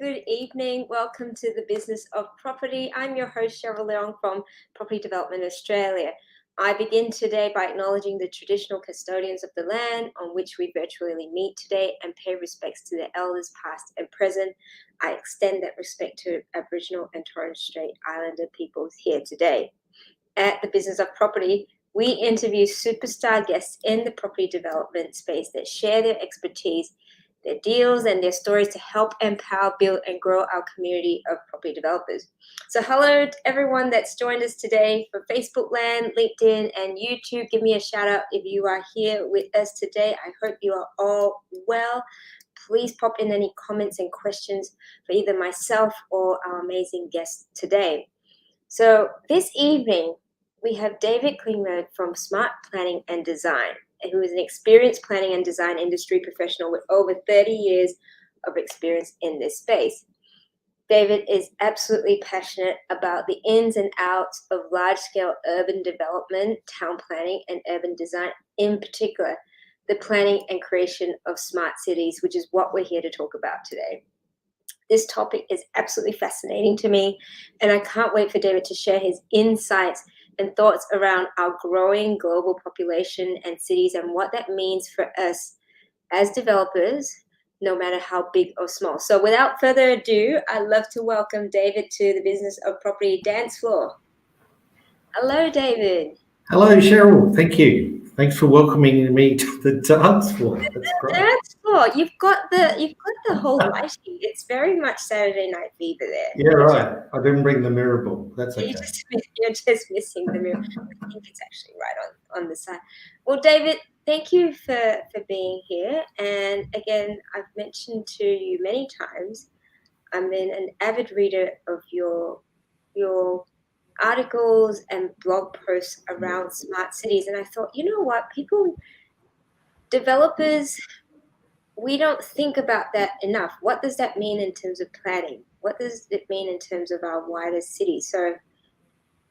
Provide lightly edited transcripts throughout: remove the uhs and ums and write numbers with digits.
good evening. Welcome to the Business of Property. I'm your host, Cheryl Leong from Property Development Australia. I begin today by acknowledging the traditional custodians of the land on which we virtually meet today and pay respects to the elders past and present. I extend that respect to Aboriginal and Torres Strait Islander peoples here today. At the Business of Property, we interview superstar guests in the property development space that share their expertise, their deals, and their stories to help empower, build, and grow our community of property developers. So hello to everyone that's joined us today from Facebook land, LinkedIn, and YouTube. Give me a shout out if you are here with us today. I hope you are all well. Please pop in any comments and questions for either myself or our amazing guest today. So this evening, we have David Klingberg from Smart Planning and Design, who is an experienced planning and design industry professional with over 30 years of experience in this space. David is absolutely passionate about the ins and outs of large-scale urban development, town planning, and urban design, in particular, the planning and creation of smart cities, which is what we're here to talk about today. This topic is absolutely fascinating to me, and I can't wait for David to share his insights and thoughts around our growing global population and cities and what that means for us as developers, no matter how big or small. So without further ado, I'd love to welcome David to the Business of Property dance floor. Hello, David. Hello, Cheryl. Thank you. Thanks for welcoming me to the dance floor. That's great. Dance floor. You've got the whole lighting. It's very much Saturday Night Fever there. Yeah, right. I didn't bring the mirror ball. That's okay. You're just missing the mirror. I think it's actually right on the side. Well, David, thank you for being here. And again, I've mentioned to you many times, I've been an avid reader of your articles and blog posts around smart cities. And I thought, you know what, developers, we don't think about that enough. What does that mean in terms of planning? What does it mean in terms of our wider city? So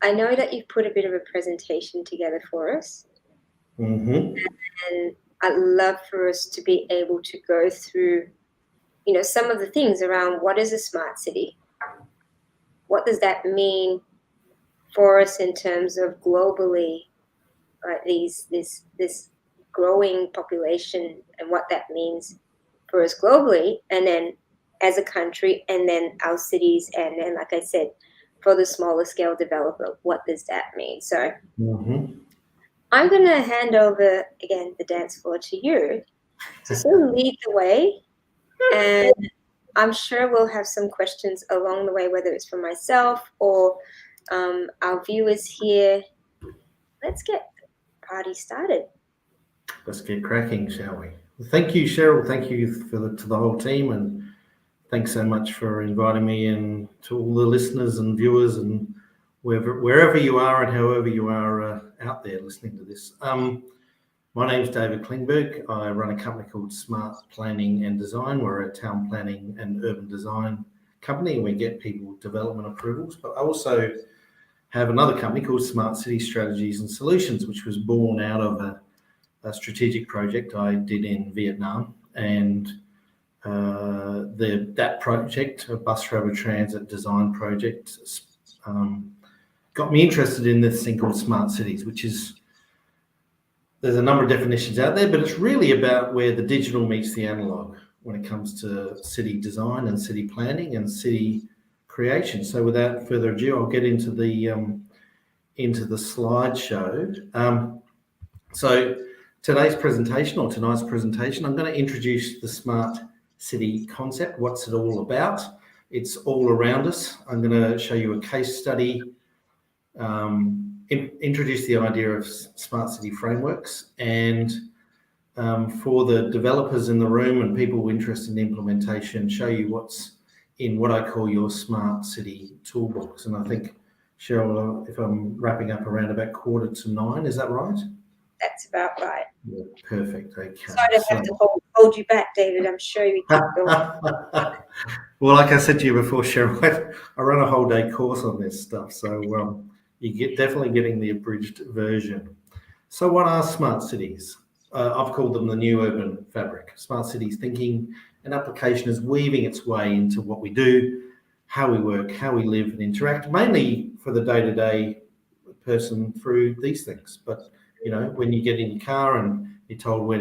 I know that you've put a bit of a presentation together for us. Mm-hmm. And I'd love for us to be able to go through, some of the things around what is a smart city? What does that mean for us in terms of globally, this growing population and what that means for us globally, and then as a country, and then our cities, and then, like I said, for the smaller scale developer, what does that mean? So I'm going to hand over again the dance floor to you to sort of lead the way, and I'm sure we'll have some questions along the way, whether it's from myself or our viewers here. Let's get the party started. Let's get cracking, shall we? Well, thank you, Cheryl. Thank you to the whole team, and thanks so much for inviting me and to all the listeners and viewers and wherever you are and however you are out there listening to this. My name's David Klingberg. I run a company called Smart Planning and Design. We're a town planning and urban design company, and we get people development approvals. But I also have another company called Smart City Strategies and Solutions, which was born out of a strategic project I did in Vietnam. And that project, a bus rapid transit design project, got me interested in this thing called smart cities, which is, there's a number of definitions out there, but it's really about where the digital meets the analog when it comes to city design and city planning and city creation. So without further ado, I'll get into the slideshow. So tonight's presentation, I'm going to introduce the smart city concept. What's it all about? It's all around us. I'm going to show you a case study, introduce the idea of smart city frameworks, and for the developers in the room and people interested in implementation, show you what's in what I call your smart city toolbox. And I think, Cheryl, if I'm wrapping up around about 8:45, is that right? That's about right. Yeah, perfect. Okay. Sorry to have to hold you back, David. I'm sure you keep going. Well, like I said to you before, Cheryl, I run a whole day course on this stuff, so you definitely getting the abridged version. So what are smart cities? I've called them the new urban fabric. Smart cities thinking and application is weaving its way into what we do, how we work, how we live and interact, mainly for the day-to-day person through these things. But you know, when you get in your car and you're told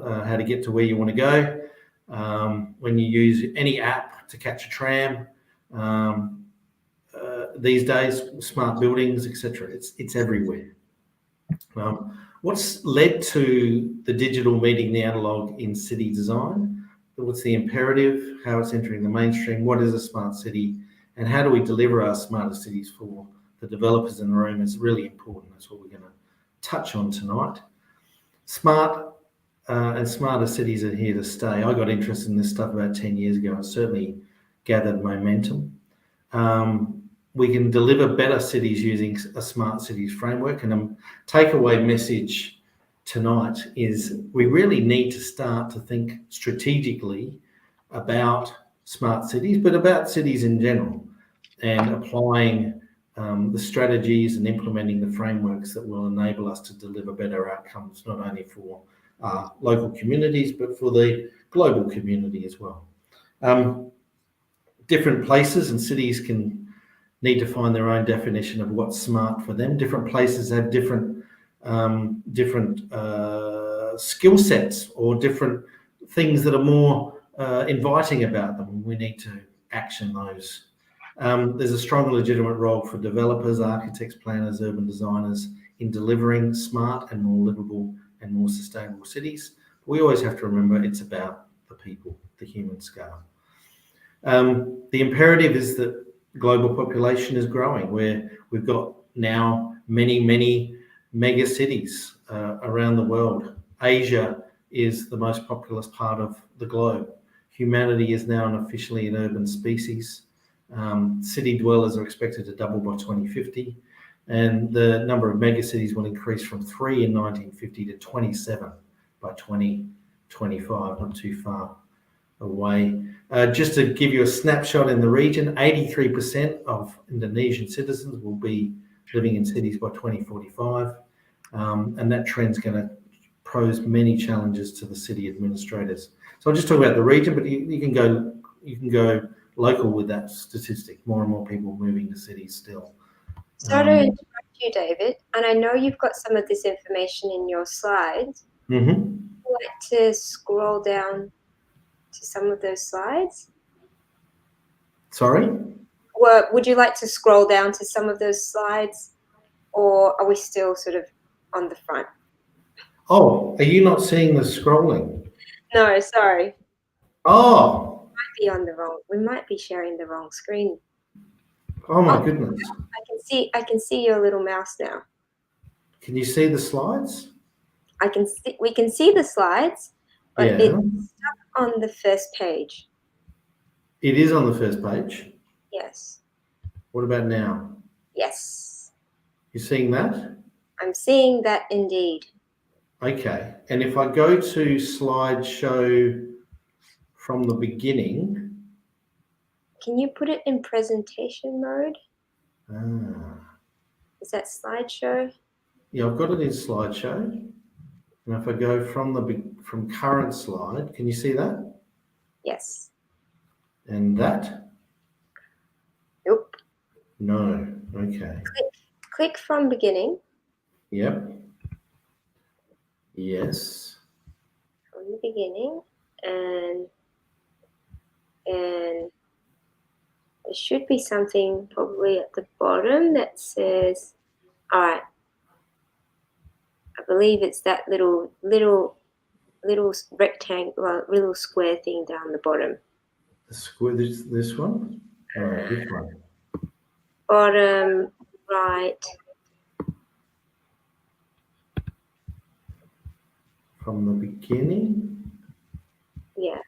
how to get to where you want to go, when you use any app to catch a tram, these days, smart buildings, etc. It's everywhere. What's led to the digital meeting the analog in city design? What's the imperative? How it's entering the mainstream? What is a smart city? And how do we deliver our smarter cities for the developers in the room is really important. That's what we're going to touch on tonight. Smart and smarter cities are here to stay. I got interested in this stuff about 10 years ago. It certainly gathered momentum. We can deliver better cities using a smart cities framework. And a takeaway message tonight is we really need to start to think strategically about smart cities, but about cities in general, and applying the strategies and implementing the frameworks that will enable us to deliver better outcomes, not only for local communities, but for the global community as well. Different places and cities can need to find their own definition of what's smart for them. Different places have different skill sets or different things that are more inviting about them. We need to action those. There's a strong legitimate role for developers, architects, planners, urban designers in delivering smart and more livable and more sustainable cities. We always have to remember it's about the people, the human scale. The imperative is that global population is growing, where we've got now many mega cities around the world. Asia is the most populous part of the globe. Humanity is now officially an urban species. City dwellers are expected to double by 2050, and the number of megacities will increase from 3 in 1950 to 27 by 2025, not too far away. Just to give you a snapshot in the region, 83% of Indonesian citizens will be living in cities by 2045, and that trend's going to pose many challenges to the city administrators. So I'll just talk about the region, but you can go local with that statistic. More and more people moving to cities still. Sorry to interrupt you, David, and I know you've got some of this information in your slides. Mm-hmm. Would you like to scroll down to some of those slides? Sorry? Well, would you like to scroll down to some of those slides, or are we still sort of on the front? Oh, are you not seeing the scrolling? No, sorry. Oh. We might be sharing the wrong screen. Oh my goodness. I can see your little mouse now. Can you see the slides? We can see the slides, but yeah. It's stuck on the first page. It is on the first page? Yes. What about now? Yes. You're seeing that? I'm seeing that indeed. Okay. And if I go to slideshow from the beginning. Can you put it in presentation mode? Is that slideshow? Yeah, I've got it in slideshow. And if I go from current slide, can you see that? Yes. And that? Nope. No. Okay. Click from beginning. Yep. Yes. From the beginning, and there should be something probably at the bottom that says, all right, I believe it's that little rectangle, little square thing down the bottom. The square, this one? This one. Bottom right. From the beginning? Yeah.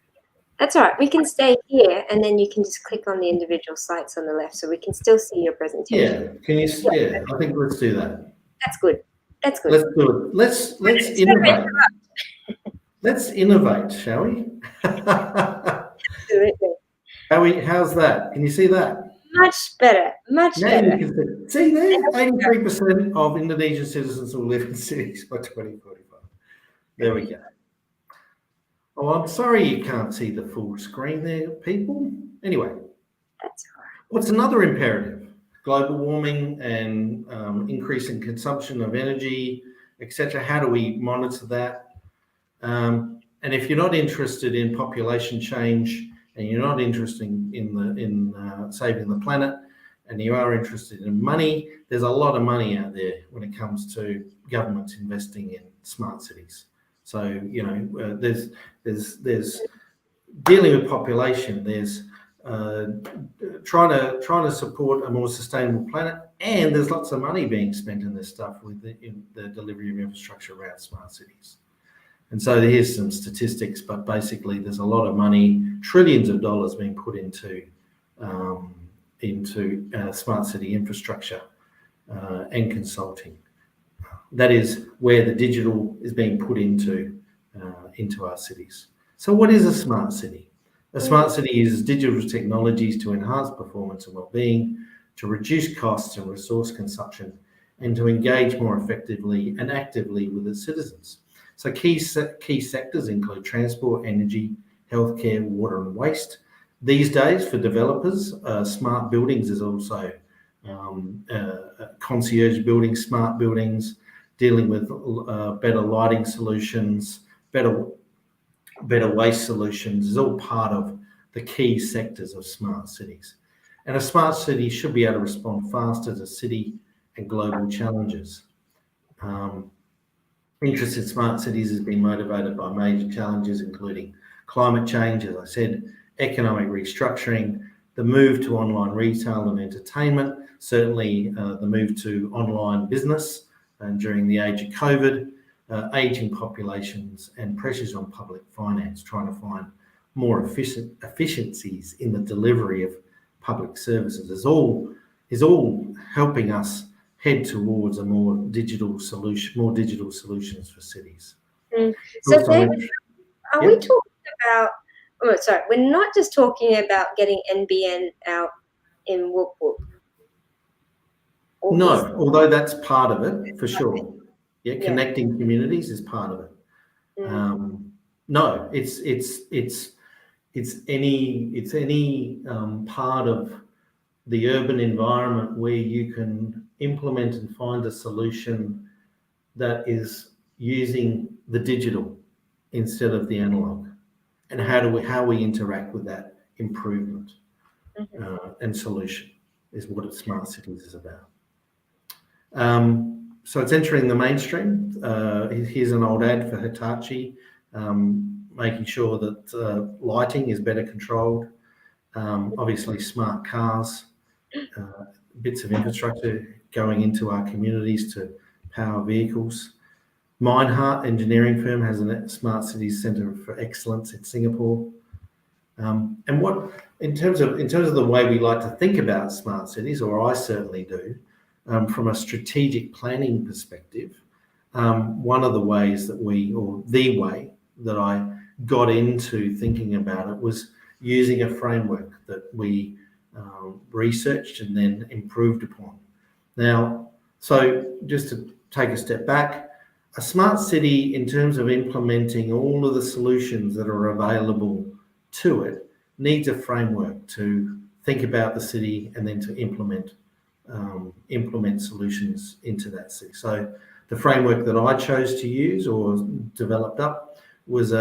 That's all right. We can stay here, and then you can just click on the individual sites on the left, so we can still see your presentation. Yeah. Can you? Yeah. I think let's do that. That's good. That's good. Let's do it. Let's innovate. Let's innovate, shall we? Absolutely. How's that? Can you see that? Much better. Much now better. You can see there. 83% of Indonesian citizens will live in cities by 2045. There we go. Oh, I'm sorry you can't see the full screen there, people. Anyway, That's all right. what's another imperative? Global warming and increasing consumption of energy, etc. How do we monitor that? And if you're not interested in population change and you're not interested in saving the planet, and you are interested in money, there's a lot of money out there when it comes to governments investing in smart cities. So there's dealing with population. There's trying to support a more sustainable planet, and there's lots of money being spent in this stuff with the delivery of infrastructure around smart cities. And so here's some statistics, but basically there's a lot of money, trillions of dollars being put into smart city infrastructure and consulting. That is where the digital is being put into our cities. So what is a smart city? A smart city uses digital technologies to enhance performance and well-being, to reduce costs and resource consumption, and to engage more effectively and actively with its citizens. So key sectors include transport, energy, healthcare, water and waste. These days, for developers, smart buildings is also concierge buildings, smart buildings, dealing with better lighting solutions, better waste solutions is all part of the key sectors of smart cities. And a smart city should be able to respond faster to city and global challenges. Interest in smart cities has been motivated by major challenges, including climate change, as I said, economic restructuring, the move to online retail and entertainment, certainly the move to online business during the age of COVID, ageing populations and pressures on public finance, trying to find more efficiencies in the delivery of public services is all helping us head towards a more digital solutions for cities. So David, are we talking about, we're not just talking about getting NBN out in Whoop Whoop. No, although that's part of it for sure. Yeah, connecting communities is part of it. No, it's any part of the urban environment where you can implement and find a solution that is using the digital instead of the analog, and how we interact with that improvement and solution is what Smart Cities is about. So it's entering the mainstream. Here's an old ad for Hitachi, making sure that lighting is better controlled. Obviously, smart cars, bits of infrastructure going into our communities to power vehicles. Meinhardt engineering firm has a Smart Cities Centre for Excellence in Singapore. And what in terms of the way we like to think about smart cities, or I certainly do, from a strategic planning perspective, one of the ways that the way that I got into thinking about it was using a framework that we researched and then improved upon. Now, so just to take a step back, a smart city, in terms of implementing all of the solutions that are available to it, needs a framework to think about the city and then to implement solutions into that city. So the framework that I chose to use or developed up was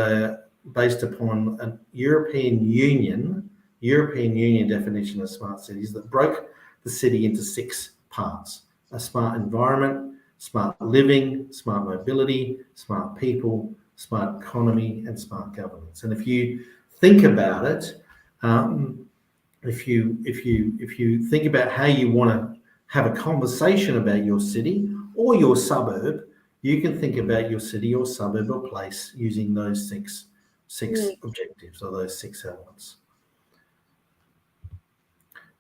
based upon a European Union definition of smart cities that broke the city into 6 parts: a smart environment, smart living, smart mobility, smart people, smart economy, and smart governance. And if you think about it, if you think about how you want to have a conversation about your city or your suburb, you can think about your city or suburb or place using those six objectives, or those 6 elements.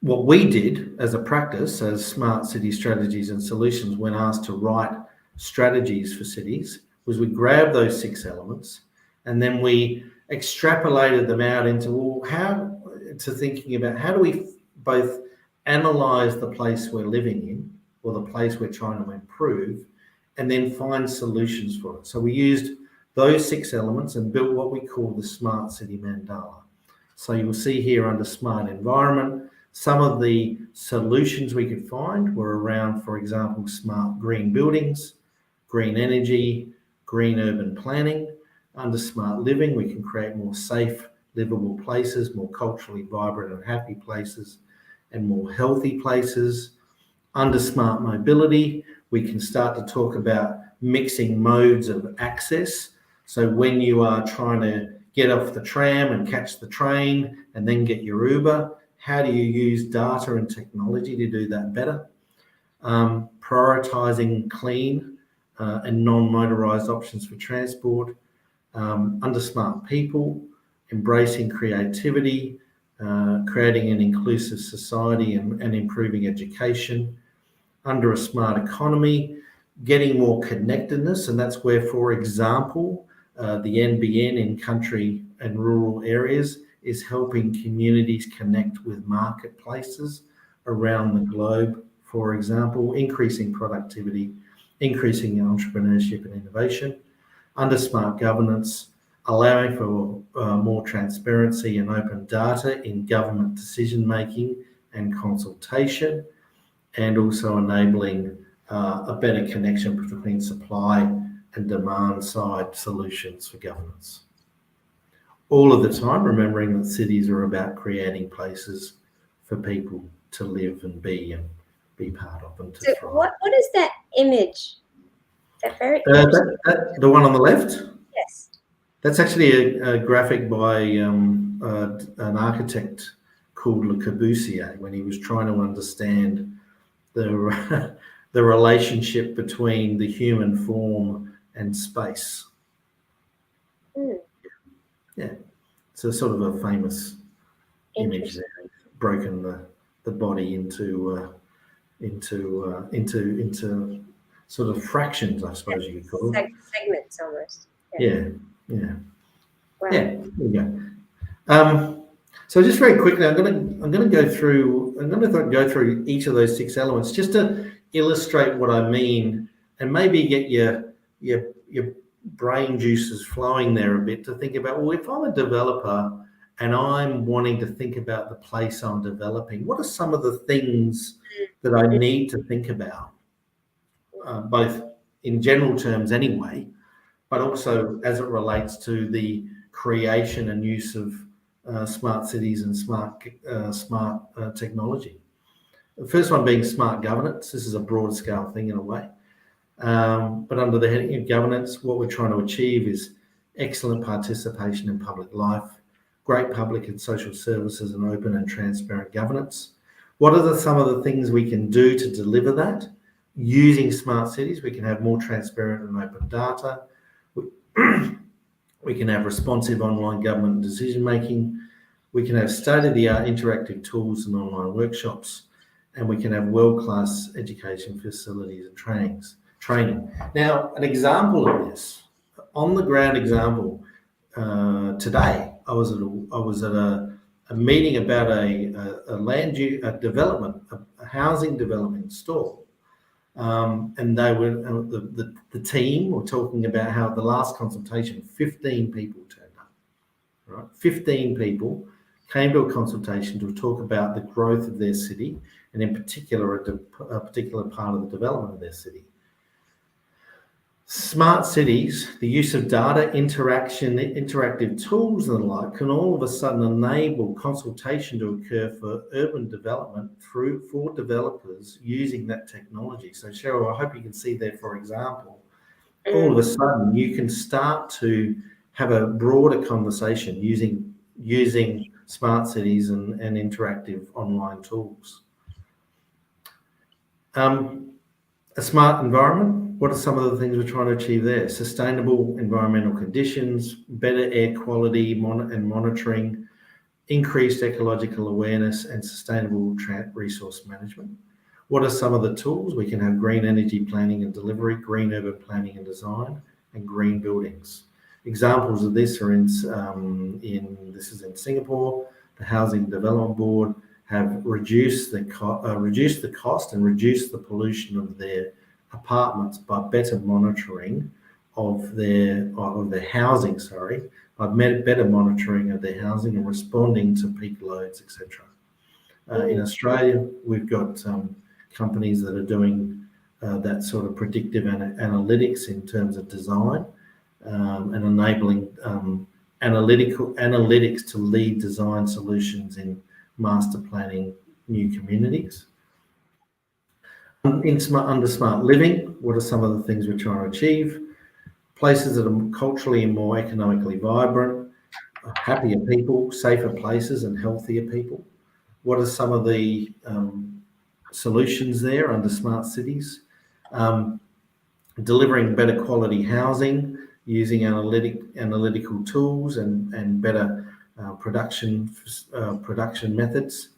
What we did as a practice, as Smart City Strategies and Solutions, when asked to write strategies for cities, was we grabbed those 6 elements and then we extrapolated them out into thinking about how do we both analyse the place we're living in or the place we're trying to improve, and then find solutions for it. So we used those 6 elements and built what we call the Smart City Mandala. So you will see here under Smart Environment, some of the solutions we could find were around, for example, smart green buildings, green energy, green urban planning. Under Smart Living, we can create more safe, livable places, more culturally vibrant and happy places, and more healthy places. Under Smart Mobility, we can start to talk about mixing modes of access. So when you are trying to get off the tram and catch the train and then get your Uber, how do you use data and technology to do that better? Prioritising clean and non-motorised options for transport. Under Smart People, embracing creativity, creating an inclusive society and improving education. Under a Smart Economy, getting more connectedness, and that's where, for example, the NBN in country and rural areas is helping communities connect with marketplaces around the globe, for example, increasing productivity, increasing entrepreneurship and innovation. Under Smart Governance, allowing for more transparency and open data in government decision-making and consultation, and also enabling a better connection between supply and demand side solutions for governance. All of the time, remembering that cities are about creating places for people to live and be part of and to So thrive. what is that image? That very the one on the left? Yes. That's actually a graphic by an architect called Le Corbusier when he was trying to understand the relationship between the human form and space. Yeah, it's a sort of a famous image there. Broken the body into sort of fractions, I suppose you could call them. Segments almost. Yeah. Wow. Yeah, there we go. So just very quickly, I'm going to go through each of those 6 elements just to illustrate what I mean, and maybe get your brain juices flowing there a bit to think about, well, if I'm a developer and I'm wanting to think about the place I'm developing, what are some of the things that I need to think about, both in general terms anyway, but also as it relates to the creation and use of smart cities and smart technology. The first one being smart governance. This is a broad scale thing in a way. But under the heading of governance, what we're trying to achieve is excellent participation in public life, great public and social services, and open and transparent governance. What are some of the things we can do to deliver that? Using smart cities, we can have more transparent and open data. We can have responsive online government decision-making. We can have state-of-the-art interactive tools and online workshops, and we can have world-class education facilities and training. Now, an example of this, on-the-ground example, today I was at a meeting about a development, a housing development stall. And they were the team were talking about how at the last consultation 15 people turned up. Right, 15 people came to a consultation to talk about the growth of their city, and in particular a particular part of the development of their city. Smart cities, the use of data, interactive tools and the like, can all of a sudden enable consultation to occur for urban development for developers using that technology. So Cheryl, I hope you can see there, for example, all of a sudden you can start to have a broader conversation using smart cities and interactive online tools. A smart environment. What are some of the things we're trying to achieve there? Sustainable environmental conditions, better air quality and monitoring, increased ecological awareness, and sustainable resource management. What are some of the tools? We can have green energy planning and delivery, green urban planning and design, and green buildings. Examples of this are in Singapore. The Housing Development Board have reduced the cost and reduced the pollution of their apartments by better monitoring of their housing, by better monitoring of their housing and responding to peak loads, etc. In Australia, we've got companies that are doing that sort of predictive analytics in terms of design and enabling analytics to lead design solutions in master planning new communities. Under smart living, what are some of the things we're trying to achieve? Places that are culturally and more economically vibrant, happier people, safer places and healthier people. What are some of the solutions there under smart cities? Delivering better quality housing using analytical tools and better production methods.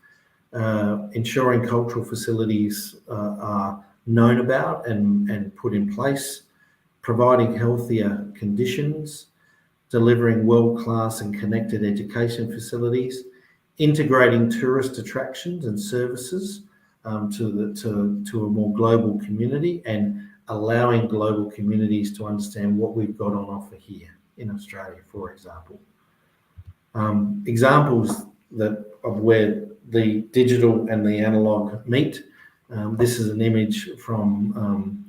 Ensuring cultural facilities are known about and put in place. Providing healthier conditions. Delivering world-class and connected education facilities. Integrating tourist attractions and services to a more global community, and allowing global communities to understand what we've got on offer here in Australia, for example. Examples of where the digital and the analog meet. This is an image from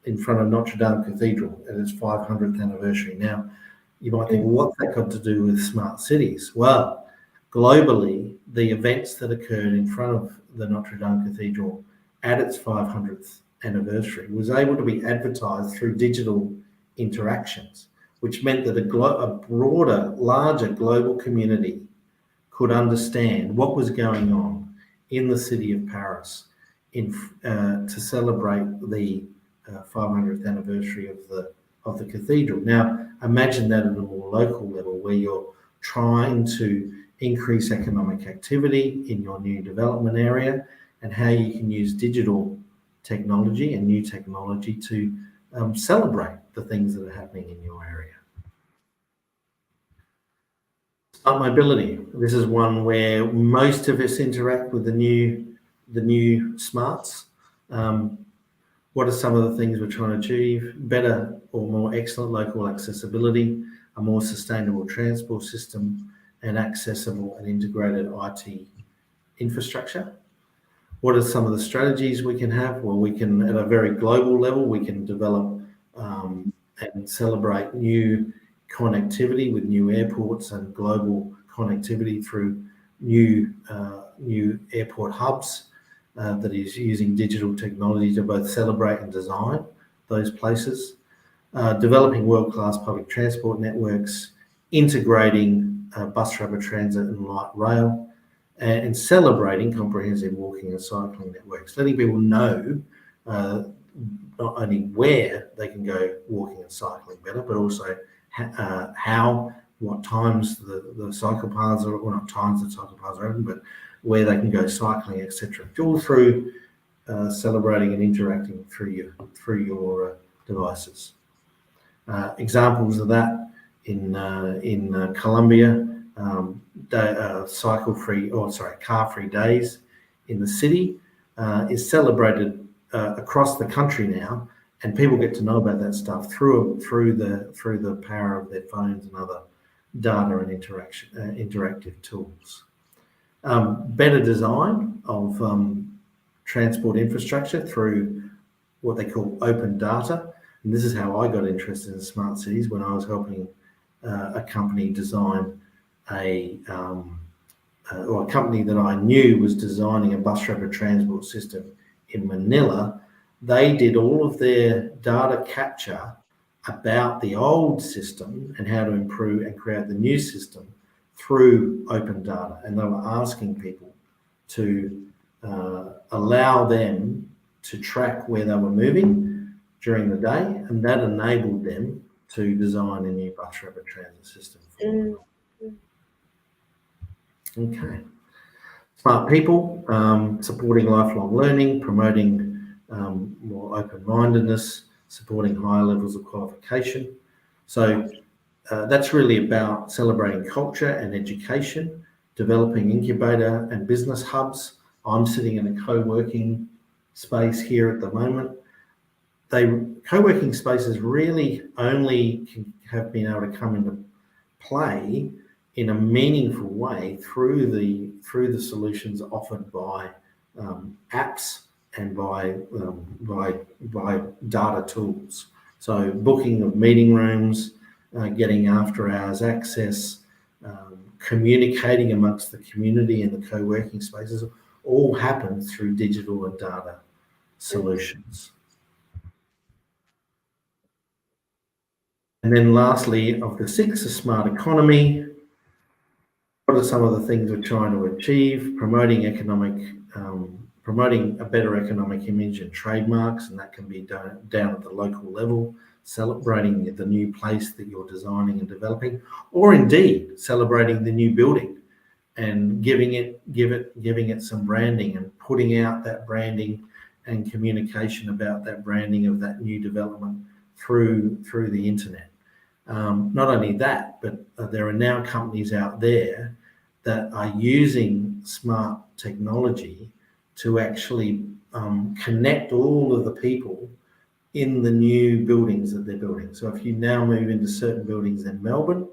in front of Notre Dame Cathedral at its 500th anniversary. Now, you might think, well, what's that got to do with smart cities? Well, globally, the events that occurred in front of the Notre Dame Cathedral at its 500th anniversary was able to be advertised through digital interactions, which meant that a broader, larger global community could understand what was going on in the city of Paris to celebrate the 500th anniversary of the cathedral. Now, imagine that at a more local level where you're trying to increase economic activity in your new development area, and how you can use digital technology and new technology to celebrate the things that are happening in your area. Smart mobility. This is one where most of us interact with the new smarts. What are some of the things we're trying to achieve? Better or more excellent local accessibility, a more sustainable transport system, and accessible and integrated IT infrastructure. What are some of the strategies we can have? Well, we can, at a very global level, we can develop and celebrate new connectivity with new airports and global connectivity through new airport hubs that is using digital technology to both celebrate and design those places. Developing world-class public transport networks, integrating bus, rapid transit and light rail, and celebrating comprehensive walking and cycling networks, letting people know not only where they can go walking and cycling better, but also what times the cycle paths are, or not times the cycle paths are open, but where they can go cycling, etc. All through celebrating and interacting through your devices. Examples of that in Colombia, car-free days in the city is celebrated across the country now, and people get to know about that stuff through the power of their phones and other data and interactive tools. Better design of transport infrastructure through what they call open data. And this is how I got interested in smart cities, when I was helping a company design a company that I knew was designing a bus rapid transport system in Manila. They did all of their data capture about the old system and how to improve and create the new system through open data. And they were asking people to allow them to track where they were moving during the day, and that enabled them to design a new bus rapid transit system. Okay. Smart people, supporting lifelong learning, promoting more open-mindedness, supporting higher levels of qualification. So that's really about celebrating culture and education, developing incubator and business hubs. I'm sitting in a co-working space here at the moment. co-working spaces really only have been able to come into play in a meaningful way through the solutions offered by apps and by data tools. So booking of meeting rooms, getting after hours access, communicating amongst the community and the co-working spaces all happen through digital and data solutions. And then lastly, of the 6, a smart economy. What are some of the things we're trying to achieve? Promoting a better economic image and trademarks, and that can be down at the local level, celebrating the new place that you're designing and developing, or indeed celebrating the new building and giving it some branding and putting out that branding and communication about that branding of that new development through the internet. Not only that, but there are now companies out there that are using smart technology to actually connect all of the people in the new buildings that they're building. So if you now move into certain buildings in Melbourne,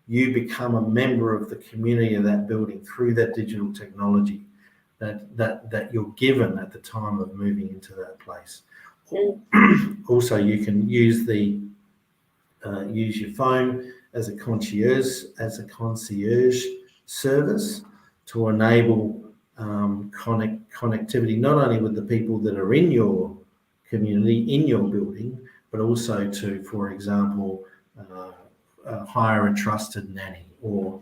you become a member of the community of that building through that digital technology that you're given at the time of moving into that place. Also, you can use your phone as a concierge service to enable connectivity not only with the people that are in your community, in your building, but also to, for example, hire a trusted nanny or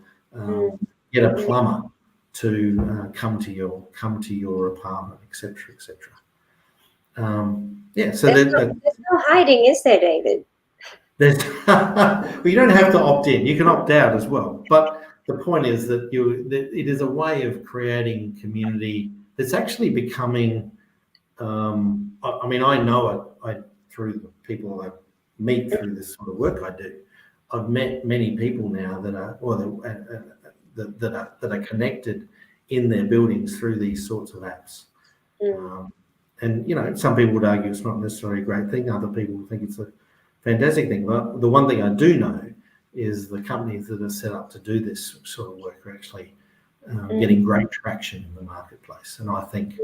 get a plumber to come to your apartment, etc., etc. So there's no hiding, is there, David? Well, you don't have to opt in. You can opt out as well. But the point is that it is a way of creating community that's actually becoming. I mean, I know it through the people I meet through this sort of work I do. I've met many people now that are connected in their buildings through these sorts of apps. And some people would argue it's not necessarily a great thing. Other people think it's a fantastic thing. But the one thing I do know is the companies that are set up to do this sort of work are actually getting great traction in the marketplace. And I think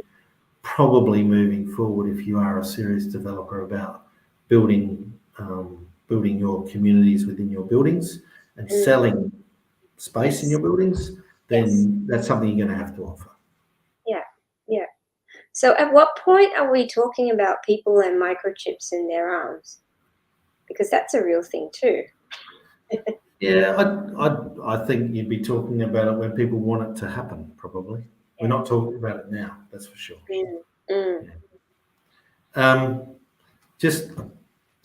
probably moving forward, if you are a serious developer about building your communities within your buildings and selling space in your buildings, then that's something you're going to have to offer. Yeah. So at what point are we talking about people and microchips in their arms? Because that's a real thing too. Yeah, I think you'd be talking about it when people want it to happen, probably. Yeah. We're not talking about it now, that's for sure. Yeah.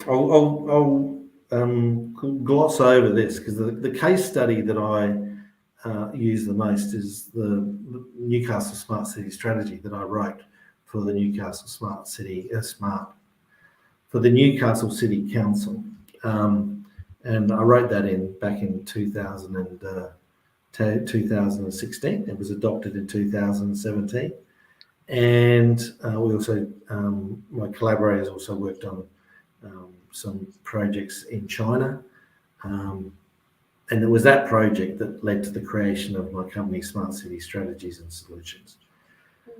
I'll gloss over this because the case study that I use the most is the Newcastle Smart City Strategy that I wrote for the Newcastle for the Newcastle City Council. And I wrote that back in 2016. It was adopted in 2017. And we also, my collaborators also worked on some projects in China. And it was that project that led to the creation of my company, Smart City Strategies and Solutions.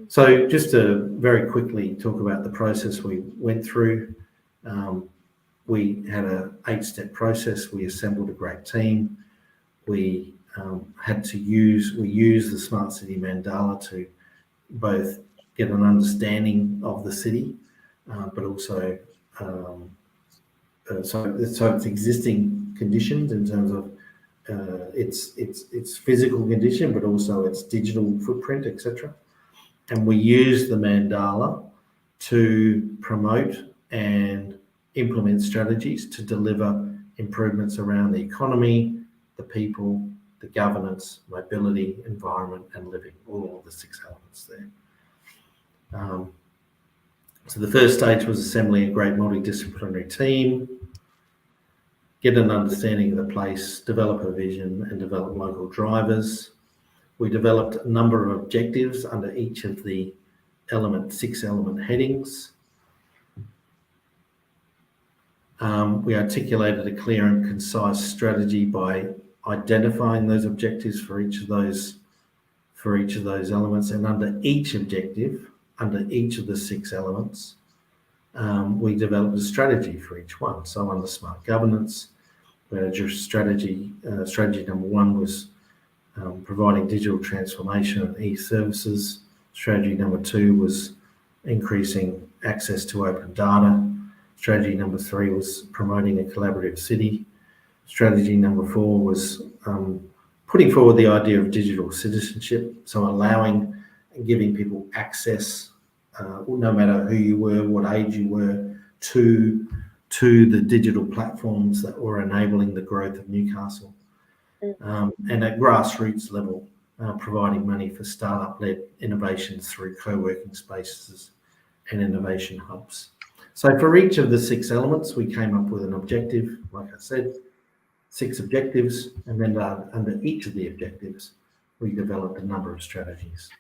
So just to very quickly talk about the process we went through. We had an 8-step process. We assembled a great team. We used the Smart City Mandala to both get an understanding of the city, but also so its existing conditions in terms of its physical condition, but also its digital footprint, etc. And we use the mandala to promote and implement strategies to deliver improvements around the economy, the people, the governance, mobility, environment, and living, all of the 6 elements there. So the first stage was assembling a great multidisciplinary team, get an understanding of the place, develop a vision, and develop local drivers. We developed a number of objectives under each of the 6 element headings. We articulated a clear and concise strategy by identifying those objectives for each of those elements, and under each objective, under each of the 6 elements, we developed a strategy for each one. So under smart governance, strategy number 1 was providing digital transformation and e-services. Strategy number 2 was increasing access to open data. Strategy number 3 was promoting a collaborative city. Strategy number 4 was putting forward the idea of digital citizenship, so allowing and giving people access, no matter who you were, what age you were, to the digital platforms that were enabling the growth of Newcastle. And at grassroots level, providing money for startup-led innovations through co-working spaces and innovation hubs. So for each of the 6 elements, we came up with an objective, like I said, 6 objectives, and then under each of the objectives, we developed a number of strategies.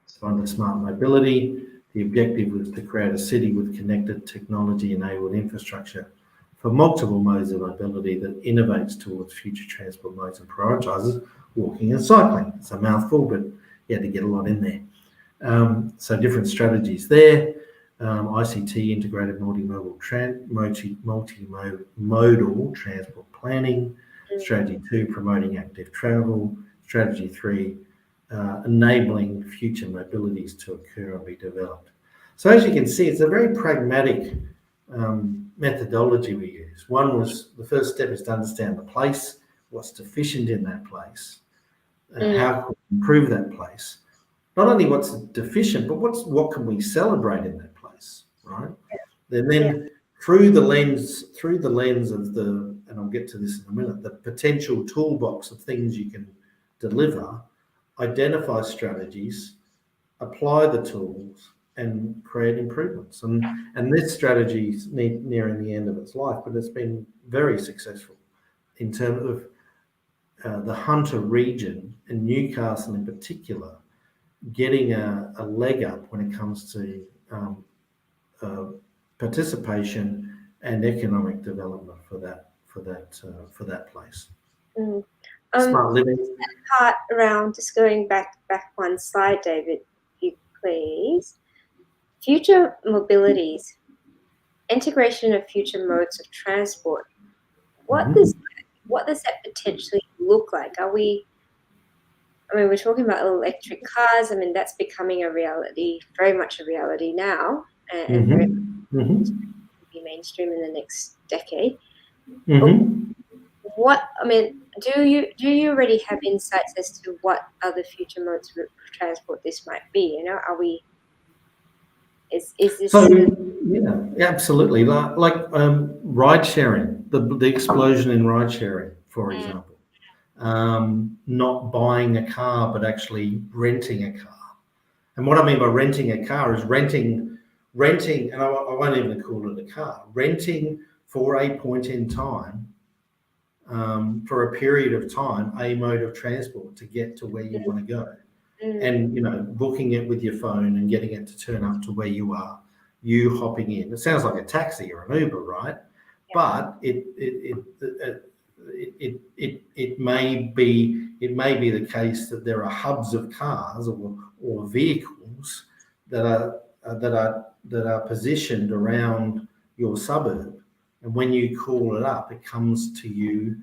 So under smart mobility, the objective was to create a city with connected technology-enabled infrastructure for multiple modes of mobility that innovates towards future transport modes and prioritises walking and cycling. It's a mouthful, but you had to get a lot in there. So different strategies there. ICT, integrated multimodal transport planning. Strategy 2, promoting active travel. Strategy 3, enabling future mobilities to occur and be developed. So as you can see, it's a very pragmatic methodology we use. One was, the first step is to understand the place, what's deficient in that place, and how can we improve that place. Not only what's deficient, but what can we celebrate in that place, right? Then through the lens of the, and I'll get to this in a minute, the potential toolbox of things you can deliver, identify strategies, apply the tools, and create improvements. And this strategy is nearing the end of its life, but it's been very successful in terms of the Hunter region and Newcastle in particular, getting a leg up when it comes to participation and economic development for that place. Smart living. That part around, just going back one slide, David, if you please. Future mobilities, integration of future modes of transport. What does that potentially look like? We're talking about electric cars. I mean, that's becoming a reality, very much a reality now, and very much be mainstream in the next decade. Do you already have insights as to what other future modes of transport this might be? Are we? Is this? So yeah, absolutely. Like ride sharing, the explosion in ride sharing, for example. Not buying a car, but actually renting a car. And what I mean by renting a car is renting, and I won't even call it a car, renting for a point in time, for a period of time, a mode of transport to get to where you want to go. And, booking it with your phone and getting it to turn up to where you are, you hopping in. It sounds like a taxi or an Uber, right? Yeah. But it may be the case that there are hubs of cars or vehicles that are positioned around your suburb, and when you call it up, it comes to you.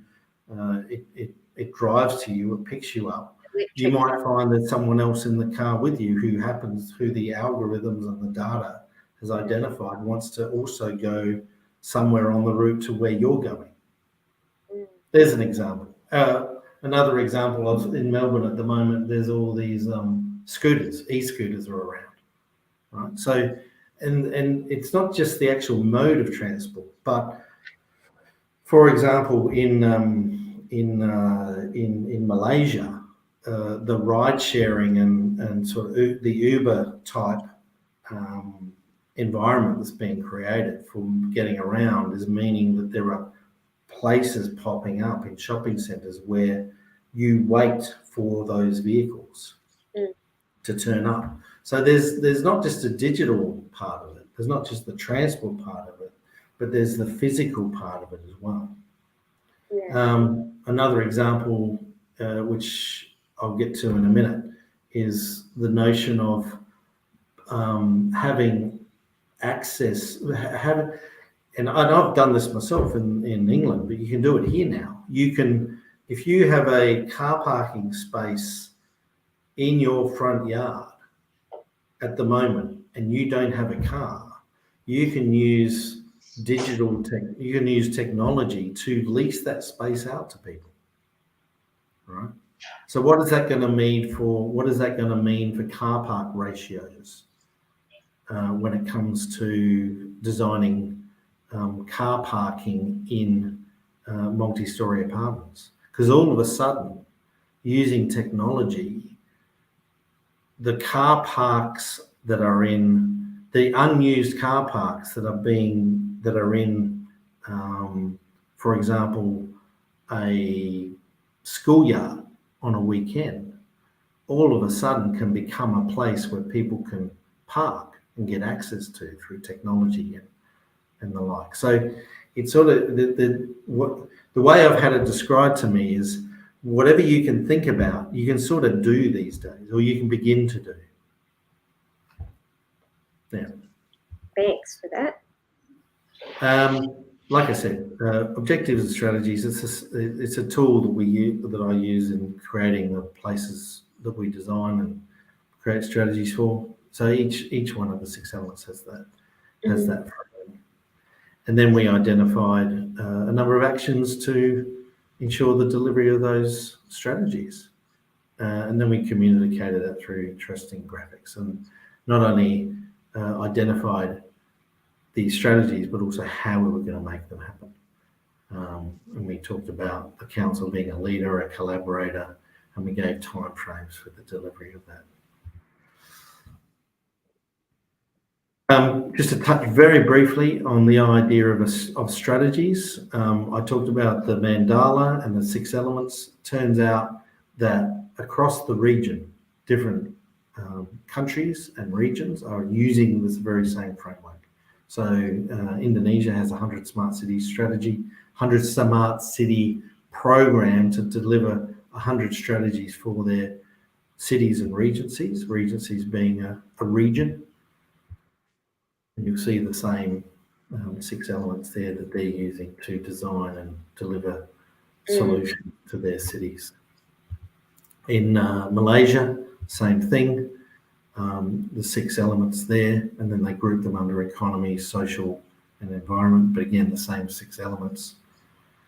It drives to you. It picks you up. You might find there's someone else in the car with you who the algorithms and the data has identified wants to also go somewhere on the route to where you're going. There's an example. Another example of in Melbourne at the moment, there's all these scooters, e-scooters are around, right? So, and it's not just the actual mode of transport, but for example, in Malaysia, the ride sharing and sort of the Uber type environment that's being created for getting around is meaning that there are places popping up in shopping centres where you wait for those vehicles to turn up. So there's not just a digital part of it. There's not just the transport part of it. but there's the physical part of it as well. Yeah. Another example, which I'll get to in a minute, is the notion of having access, and I've done this myself in England, but you can do it here now. You can, if you have a car parking space in your front yard at the moment and you don't have a car, you can use technology to lease that space out to people, right? So what is that going to mean for car park ratios when it comes to designing car parking in multi-story apartments? Because all of a sudden, using technology, the car parks that are in the unused car parks that are in, for example, a schoolyard on a weekend, all of a sudden can become a place where people can park and get access to through technology and the like. So it's sort of the way I've had it described to me is whatever you can think about, you can sort of do these days, or you can begin to do. Yeah. Thanks for that. Like I said, objectives and strategies. It's a tool that I use in creating the places that we design and create strategies for. So each one of the 6 elements has that framework. And then we identified a number of actions to ensure the delivery of those strategies. And then we communicated that through interesting graphics, and not only identified these strategies, but also how we were going to make them happen. And we talked about the council being a leader, a collaborator, and we gave timeframes for the delivery of that. Just to touch very briefly on the idea of strategies, I talked about the mandala and the 6 elements. Turns out that across the region, different countries and regions are using this very same framework. So Indonesia has a 100 smart cities strategy, 100 smart city program to deliver 100 strategies for their cities and regencies, regencies being a region. And you'll see the same 6 elements there that they're using to design and deliver solutions to their cities. In Malaysia, same thing, the 6 elements there, and then they group them under economy, social and environment, but again, the same 6 elements.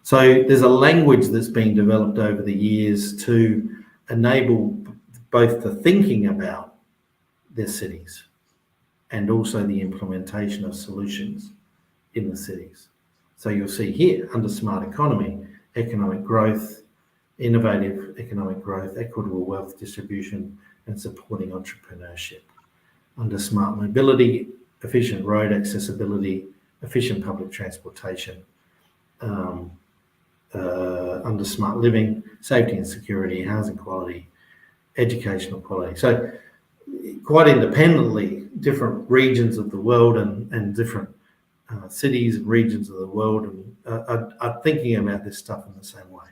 So there's a language that's been developed over the years to enable both the thinking about their cities and also the implementation of solutions in the cities. So you'll see here under smart economy, economic growth, innovative economic growth, equitable wealth distribution, and supporting entrepreneurship. Under smart mobility, efficient road accessibility, efficient public transportation. Under smart living, safety and security, housing quality, educational quality. So quite independently, different regions of the world and different cities and regions of the world are thinking about this stuff in the same way.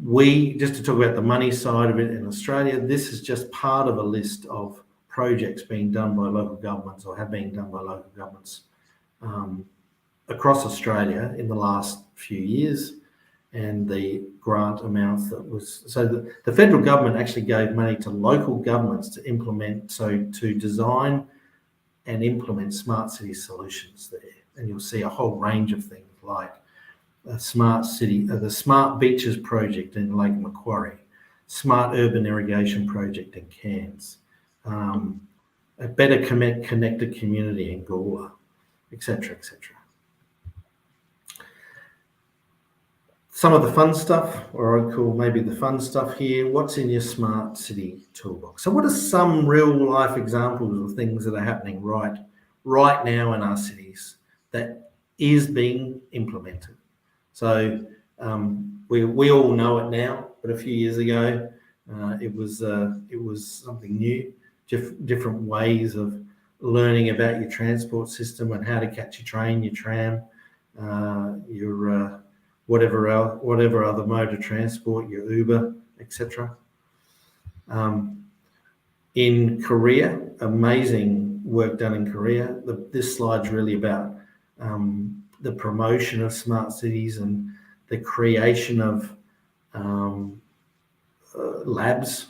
We, just to talk about the money side of it in Australia, this is just part of a list of projects being done by local governments or have been done by local governments across Australia in the last few years, and the grant amounts that was, so the federal government actually gave money to local governments to implement, so to design and implement smart city solutions there. And you'll see a whole range of things like a smart city, the Smart Beaches project in Lake Macquarie, Smart Urban Irrigation project in Cairns, a better connected community in Goa, etc., etc. Some of the fun stuff, or I'd call maybe the fun stuff here, what's in your smart city toolbox? So what are some real life examples of things that are happening right now in our cities that is being implemented? So we all know it now, but a few years ago it was something new, different ways of learning about your transport system and how to catch your train, your tram, your whatever other mode of transport, your Uber, etc. In Korea, amazing work done in Korea. This slide's really about the promotion of smart cities and the creation of labs,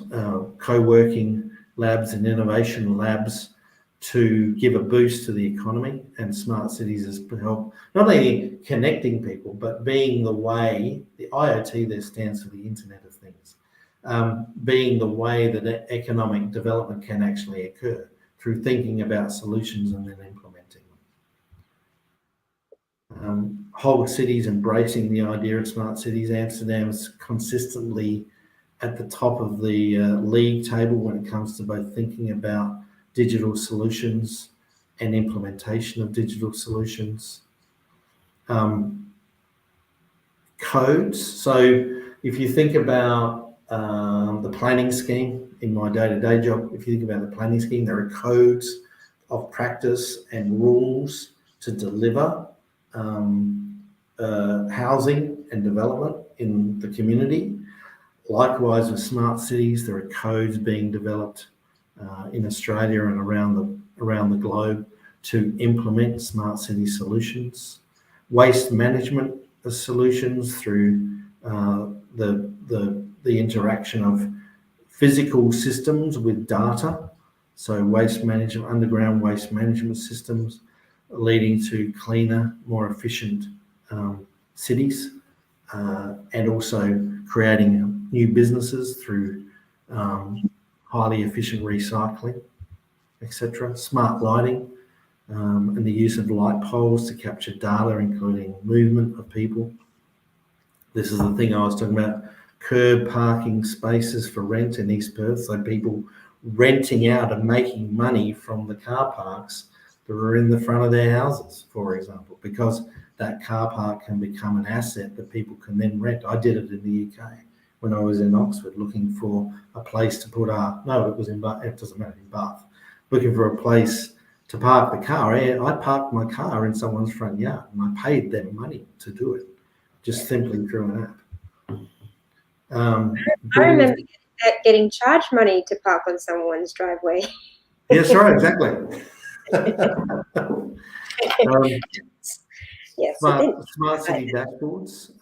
co-working labs and innovation labs to give a boost to the economy. And smart cities has helped not only connecting people, but being the way, the IoT there stands for the Internet of Things, being the way that economic development can actually occur through thinking about solutions and then implementing them. Whole cities embracing the idea of smart cities. Amsterdam's consistently at the top of the league table when it comes to both thinking about digital solutions and implementation of digital solutions. Codes. So if you think about the planning scheme in my day-to-day job, if you think about the planning scheme, there are codes of practice and rules to deliver housing and development in the community. Likewise, with smart cities, there are codes being developed in Australia and around the globe to implement smart city solutions. Waste management solutions through the interaction of physical systems with data. So waste management, underground waste management systems, leading to cleaner, more efficient cities, and also creating new businesses through highly efficient recycling, etc. Smart lighting and the use of light poles to capture data, including movement of people. This is the thing I was talking about, curb parking spaces for rent in East Perth, so people renting out and making money from the car parks that are in the front of their houses, for example, because that car park can become an asset that people can then rent. I did it in the UK when I was in Oxford looking for a place to put it was in Bath, it doesn't matter, in Bath, looking for a place to park the car. I parked my car in someone's front yard and I paid them money to do it, just simply through an app. I remember getting charged money to park on someone's driveway. Yes, right, exactly. Yes, smart city dashboards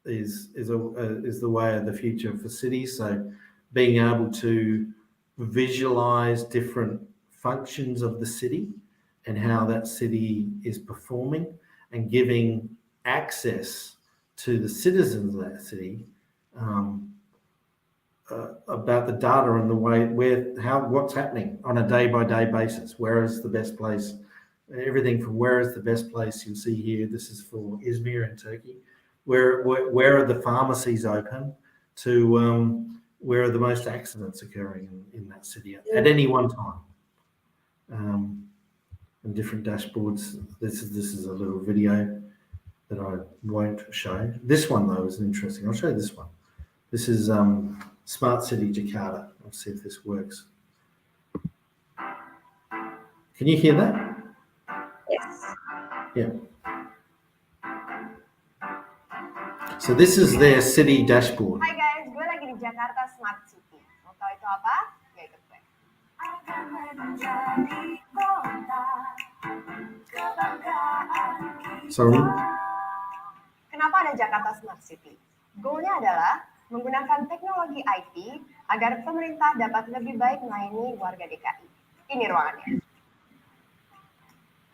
is the way of the future for cities. So being able to visualize different functions of the city and how that city is performing, and giving access to the citizens of that city about the data and the way what's happening on a day-by-day basis. Where is the best place? Everything from where is the best place, you'll see here, this is for Izmir in Turkey. Where are the pharmacies open, to where are the most accidents occurring in that city at any one time. And different dashboards. This is a little video that I won't show. This one though is interesting. I'll show you this one. This is Smart City Jakarta. Let's see if this works. Can you hear that? Yes. Yeah. So this is their city dashboard. Hai guys, gue lagi di Jakarta Smart City. Mau tahu itu apa? Ya ikut gue. Sorry. Kenapa ada Jakarta Smart City? Goalnya adalah menggunakan teknologi IT agar pemerintah dapat lebih baik melayani warga DKI. Ini ruangannya.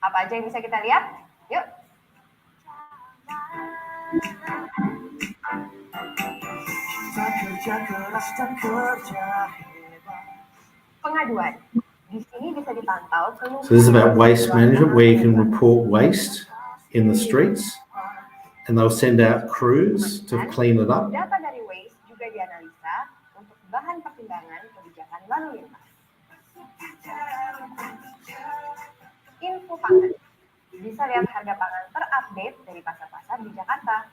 Apa aja yang bisa kita lihat? Yuk. Pengaduan. Di sini bisa dipantau. So this is about waste management, where you can report waste in the streets, and they'll send out crews to clean it up. Data dari waste juga dianalisa untuk bahan pertimbangan kebijakan lalu lintas. Info pangan. Bisa lihat harga pangan terupdate dari pasar-pasar di Jakarta.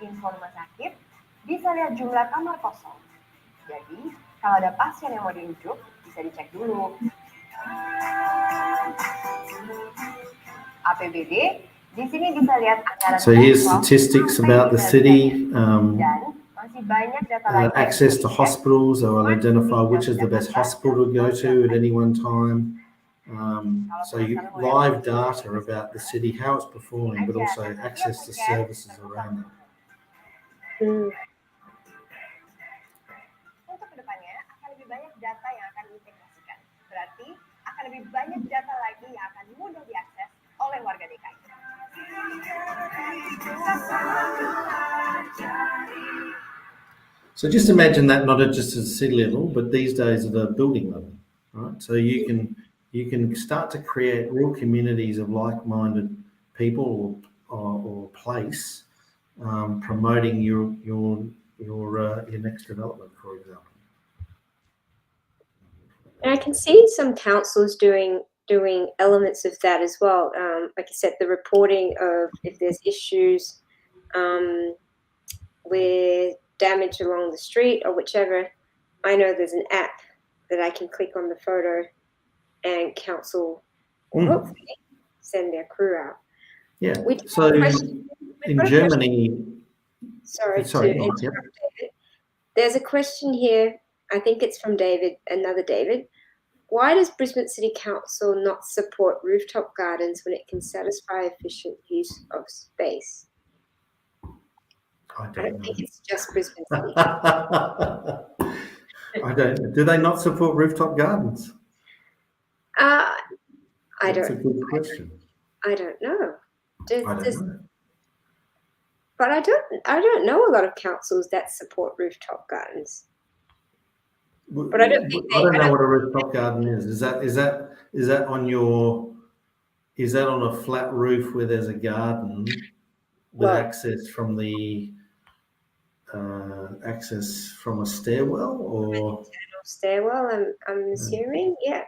Info rumah sakit. Bisa lihat jumlah kamar kosong. Jadi, Kalau ada pasien yang mau dirujuk, bisa dicek dulu. APBD, di sini bisa lihat anggaran. So here's statistics about the city. Dan masih banyak data lain. Access to hospitals, so I'll identify which is the best hospital to go to at any one time. So live data about the city, how it's performing, but also access to services around it. Untuk kedepannya akan lebih banyak data yang akan diintegrasikan. Berarti akan lebih banyak data lagi yang akan mudah diakses oleh warga DKI. So just imagine that not just at city level, but these days at a building level, right? So you can start to create real communities of like-minded people or place, promoting your next development, for example. And I can see some councils doing elements of that as well. Like I said, the reporting of if there's issues with damage along the street or whichever. I know there's an app that I can click on the photo and council will hopefully send their crew out. Yeah. So in Germany, sorry to interrupt, David. There's a question here. I think it's from David, another David. Why does Brisbane City Council not support rooftop gardens when it can satisfy efficient use of space? I don't think it's just Brisbane City. I don't. Do they not support rooftop gardens? That's a good question. I don't know. I don't know. But I don't know a lot of councils that support rooftop gardens. But I don't think I don't know what a rooftop garden is. Is that on a flat roof where there's a garden with access from a stairwell or stairwell? I'm assuming, yeah.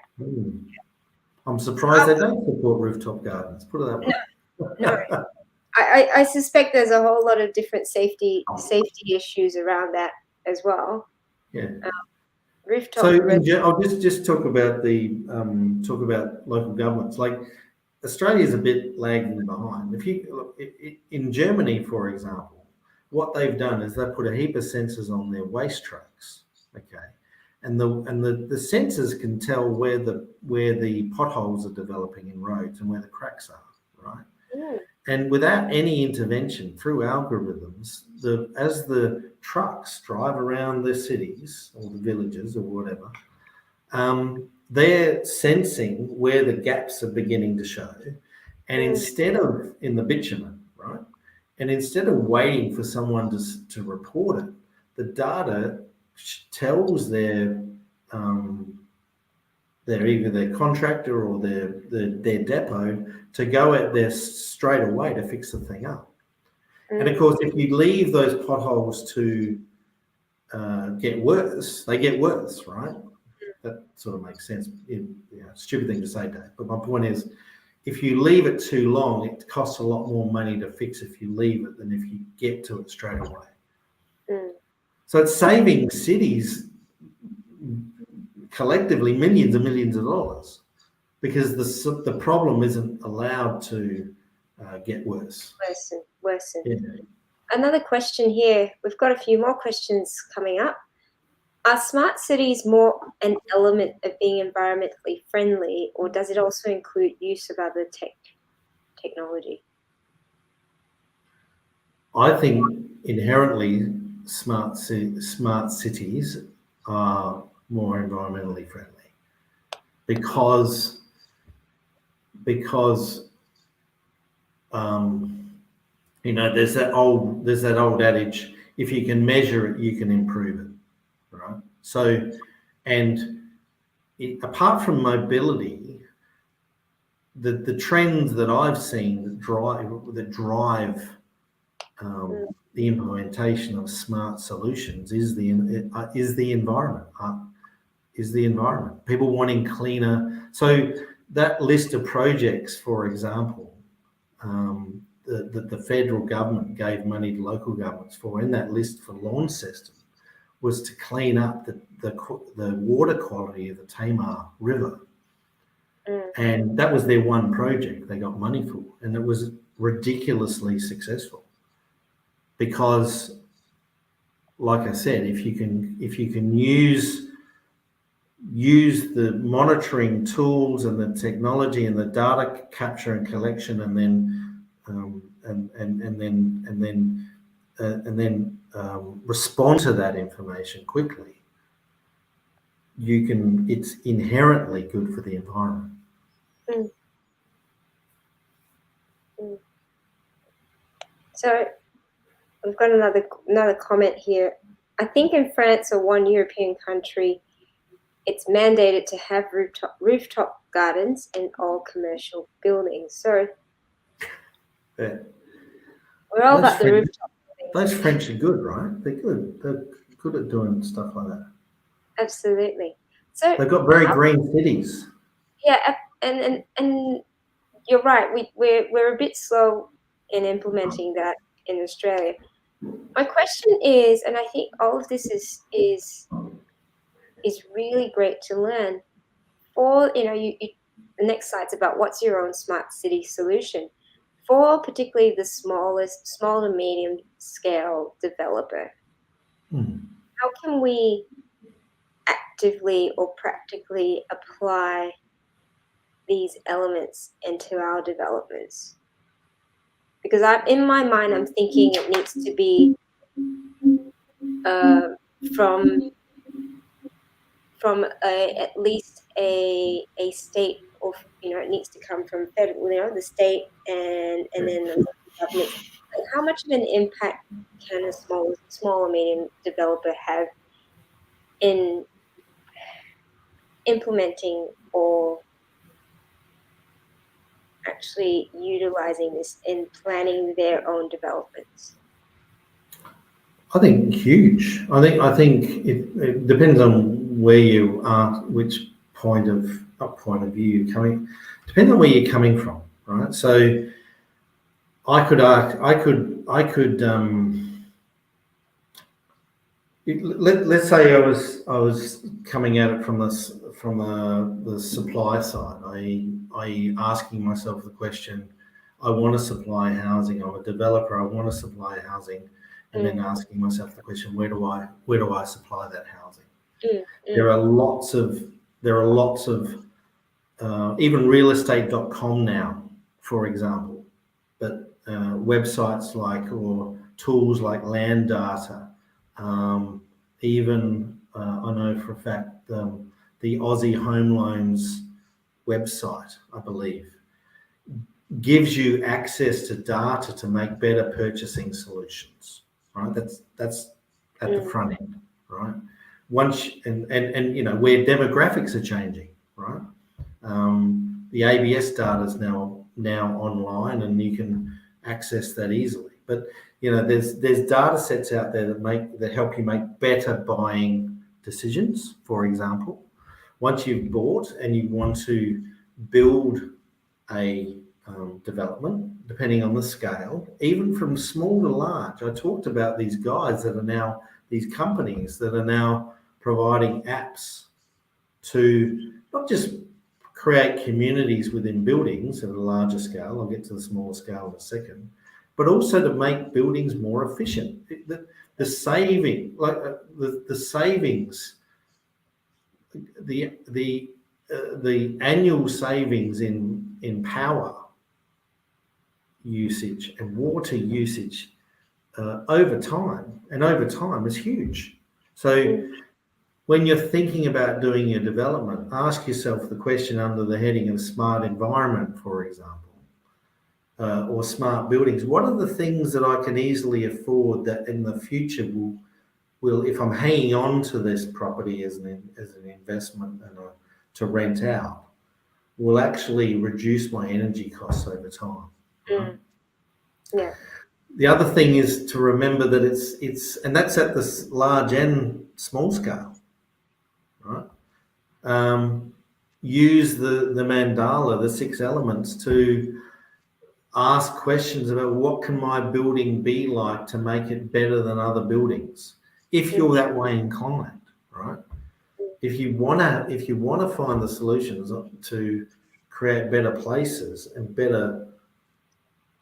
I'm surprised they don't support rooftop gardens. Put it that way. No. I suspect there's a whole lot of different safety issues around that as well. Yeah. Rooftop. So I'll just talk about local governments. Like Australia is a bit lagging behind. If you look in Germany, for example, what they've done is they've put a heap of sensors on their waste trucks. Okay. And the sensors can tell where the potholes are developing in roads and where the cracks are, right? Mm. And without any intervention through algorithms, as the trucks drive around the cities or the villages or whatever, they're sensing where the gaps are beginning to show. And instead of in the bitumen, right? And instead of waiting for someone to report it, the data tells their either their contractor or their depot to go out there straight away to fix the thing up. And of course, if you leave those potholes to get worse, they get worse, right? That sort of makes sense. Stupid thing to say, Dave. But my point is, if you leave it too long, it costs a lot more money to fix if you leave it than if you get to it straight away. So it's saving cities collectively millions and millions of dollars because the problem isn't allowed to get worse. Worsen. Yeah. Another question here. We've got a few more questions coming up. Are smart cities more an element of being environmentally friendly, or does it also include use of other technology? I think inherently smart cities are more environmentally friendly because there's that old adage, if you can measure it, you can improve it, right? So, apart from mobility, the trends that I've seen that drive the implementation of smart solutions is the environment. People wanting cleaner. So that list of projects, for example, that the federal government gave money to local governments for, in that list for lawn system, was to clean up the water quality of the 𝐃𝐚𝐯 River. And that was their one project they got money for, and it was ridiculously successful because, like I said, if you can use the monitoring tools and the technology and the data capture and collection, and then respond to that information quickly, it's inherently good for the environment. So we've got another comment here. I think in France or one European country, it's mandated to have rooftop gardens in all commercial buildings. So Yeah. we're all about the rooftop buildings. Those French are good, right? They're good. They're good at doing stuff like that. Absolutely. So they've got very green cities. Yeah, and you're right. We're a bit slow in implementing that in Australia. My question is, and I think all of this is really great to learn. For the next slide's about what's your own smart city solution for particularly the small to medium scale developer. How can we actively or practically apply these elements into our developments? Because in my mind, I'm thinking it needs to be from at least a state of, it needs to come from federal, the state and then the government. Like, how much of an impact can a small or medium developer have in implementing or actually utilizing this in planning their own developments? I think huge. I think it depends on where you are, which point of view you're coming. Depends on where you're coming from, right? So let's say I was coming at it from the supply side, i.e. asking myself the question, I want to supply housing. I'm a developer. I want to supply housing. And then asking myself the question, where do I supply that housing? There are lots of even realestate.com now, for example, but websites or tools like Land Data, even I know for a fact the Aussie Home Loans website, I believe, gives you access to data to make better purchasing solutions. Right, that's at the front end, right? Once and where demographics are changing, right? The ABS data is now online, and you can access that easily. But there's data sets out there that help you make better buying decisions. For example, once you've bought and you want to build a development, depending on the scale, even from small to large. I talked about these guys these companies that are now providing apps to not just create communities within buildings at a larger scale, I'll get to the smaller scale in a second, but also to make buildings more efficient. The savings, the annual savings in power usage and water usage over time is huge. So when you're thinking about doing your development, ask yourself the question under the heading of smart environment, for example, or smart buildings. What are the things that I can easily afford that in the future will if I'm hanging on to this property as an investment and to rent out, will actually reduce my energy costs over time. Yeah. The other thing is to remember that it's and that's at this large and small scale, right? Use the mandala, the 6 elements, to ask questions about what can my building be like to make it better than other buildings. if you're that way inclined, right? If you wanna find the solutions to create better places and better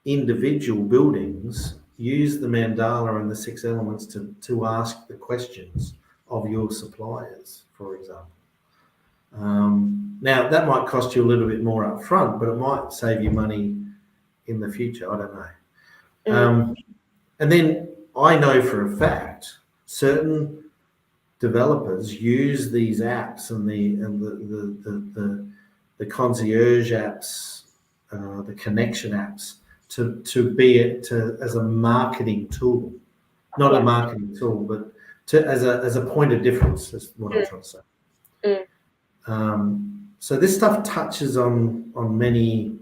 individual buildings, use the mandala and the 6 elements to ask the questions of your suppliers, for example. Now that might cost you a little bit more up front, but it might save you money in the future. I don't know. And then I know for a fact certain developers use these apps and the concierge apps, the connection apps as a marketing tool, not a marketing tool, but as a point of difference. Is what I'm trying to say. So this stuff touches on many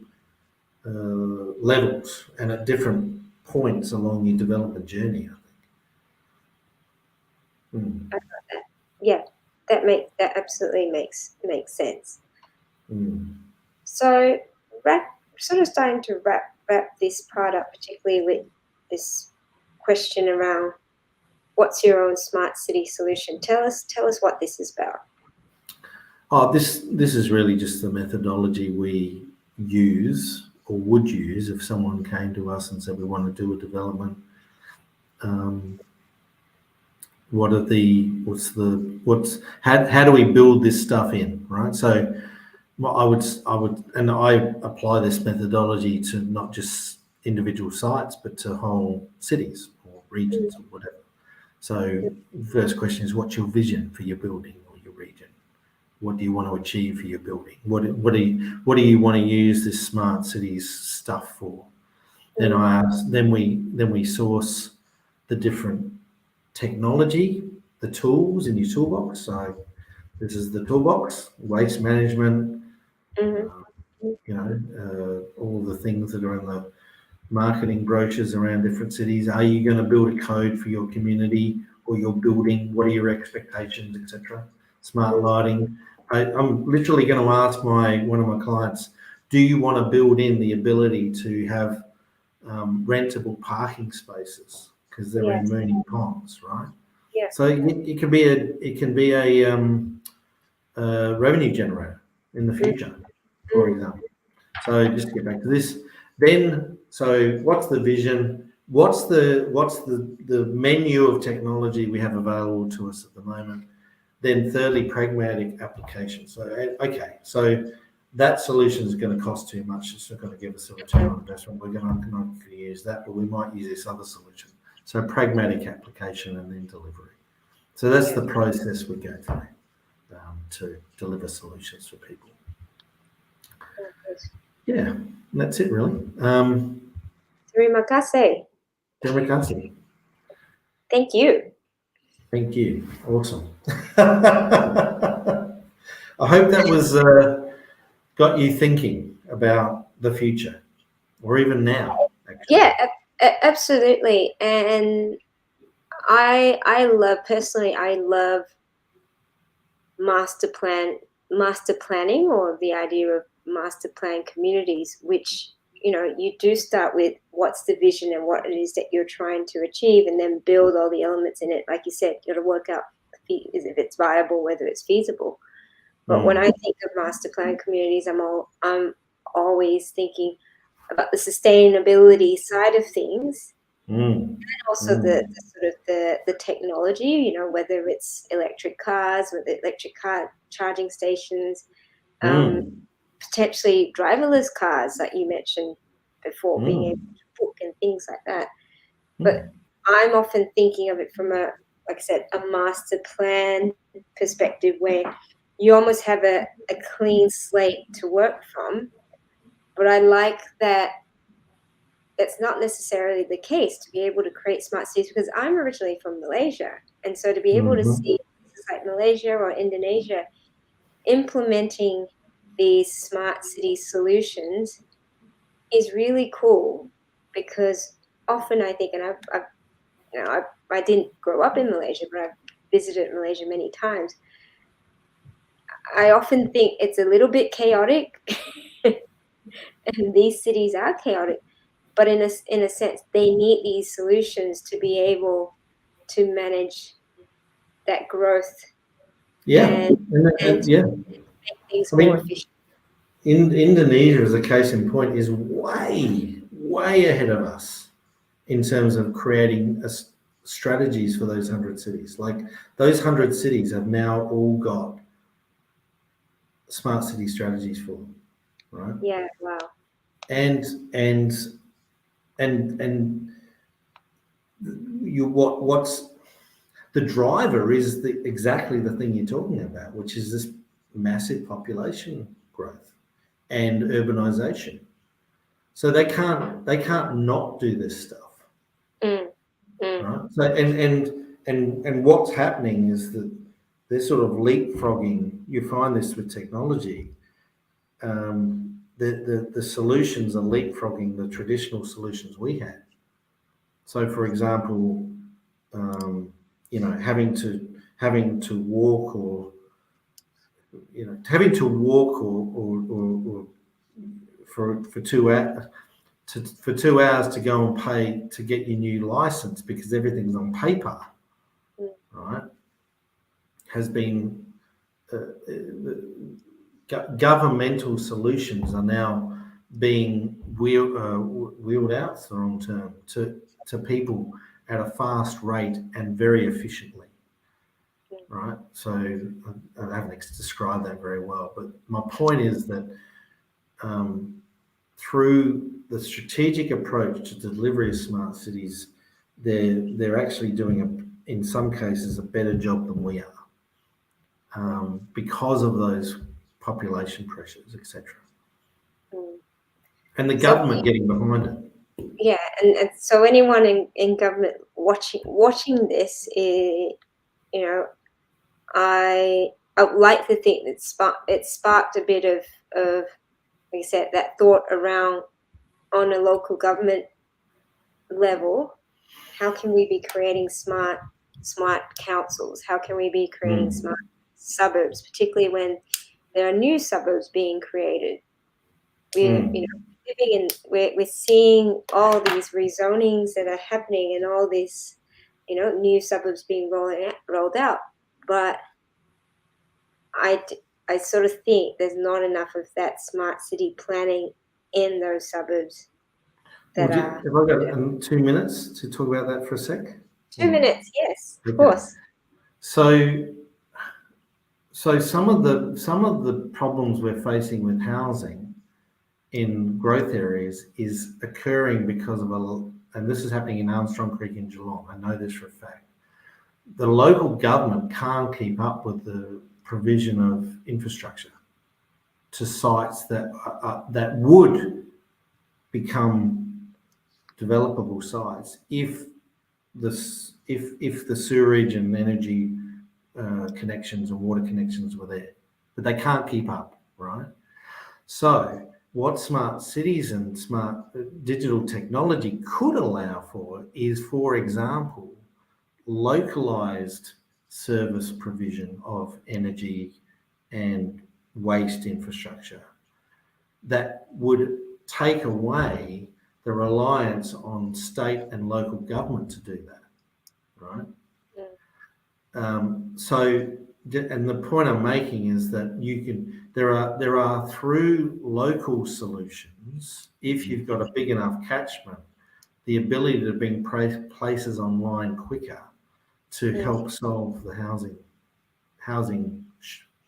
levels and at different points along your development journey, I think. Yeah, that absolutely makes sense. So sort of starting to wrap this part up, particularly with this question around what's your own smart city solution. Tell us what this is about. Oh, this is really just the methodology we use or would use if someone came to us and said we want to do a development. How do we build this stuff in, right? So I apply this methodology to not just individual sites, but to whole cities or regions or whatever. So the first question is, what's your vision for your building or your region? What do you want to achieve for your building? What do you want to use this smart cities stuff for? Then I ask. Then we source the different technology, the tools in your toolbox. So this is the toolbox: waste management. All the things that are in the marketing brochures around different cities. Are you going to build a code for your community or your building? What are your expectations, etc.? Smart lighting. I'm literally going to ask one of my clients, do you want to build in the ability to have rentable parking spaces because they're in Mooney Ponds, right? Yeah. So it can be a revenue generator in the future, for example. So just to get back to this, then so what's the vision? What's the menu of technology we have available to us at the moment? Then thirdly, pragmatic application. So so that solution is going to cost too much. It's not going to give us a return on investment. We're not going to use that, but we might use this other solution. So pragmatic application and then delivery. So that's the process we go through to deliver solutions for people. Yeah, and that's it really. Terima kasih. Terima kasih. Thank you. Thank you. Awesome. I hope that was got you thinking about the future, or even now. Actually. Yeah, absolutely. And I love master planning, or the idea of master plan communities, which you do start with what's the vision and what it is that you're trying to achieve, and then build all the elements in it. Like you said, you got to work out if it's viable, whether it's feasible. But when I think of master plan communities, I'm always thinking about the sustainability side of things, and also the sort of the technology. Whether it's electric cars, whether electric car charging stations, potentially driverless cars that you mentioned before, being able to book and things like that. But I'm often thinking of it from like I said, a master plan perspective, where you almost have a clean slate to work from. But I like that that's not necessarily the case, to be able to create smart cities, because I'm originally from Malaysia. And so to be able to see places like Malaysia or Indonesia implementing these smart city solutions is really cool, because often I think, and I didn't grow up in Malaysia, but I've visited Malaysia many times. I often think it's a little bit chaotic, and these cities are chaotic, but in a sense, they need these solutions to be able to manage that growth Yeah, and yeah. make things I mean, more efficient. Indonesia, as a case in point, is way ahead of us in terms of creating strategies for those 100 cities. Like, those 100 cities have now all got smart city strategies for them, right? Yeah, wow. And what's the driver is exactly the thing you're talking about, which is this massive population growth and urbanization. So they can't not do this stuff, right? So and what's happening is that they're sort of leapfrogging. You find this with technology. The solutions are leapfrogging the traditional solutions we had. So, for example, having to walk or for 2 hours for 2 hours to go and pay to get your new license because everything's on paper, right? Has been governmental solutions are now being wheeled out, it's the wrong term, to people at a fast rate and very efficiently, right? So I haven't described that very well, but my point is that through the strategic approach to delivery of smart cities, they're actually doing in some cases a better job than we are, because of those population pressures, etc. And the government getting behind it. Yeah, and so anyone in government watching this, I would like to think that it sparked a bit of like I said, that thought around on a local government level. How can we be creating smart councils? How can we be creating smart suburbs, particularly when there are new suburbs being created? We're seeing all these rezonings that are happening and all these, new suburbs being rolled out. But I sort of think there's not enough of that smart city planning in those suburbs. Have I got 2 minutes to talk about that for a sec? 2 minutes, yes, of course. So some of the problems we're facing with housing in growth areas is occurring because of and this is happening in Armstrong Creek in Geelong. I know this for a fact. The local government can't keep up with the provision of infrastructure to sites that would become developable sites if the sewerage and energy connections and water connections were there, but they can't keep up, right? So what smart cities and smart digital technology could allow for is, for example, localized service provision of energy and waste infrastructure that would take away the reliance on state and local government to do that, right? And the point I'm making is that there are through local solutions, if you've got a big enough catchment, the ability to bring places online quicker to help solve the housing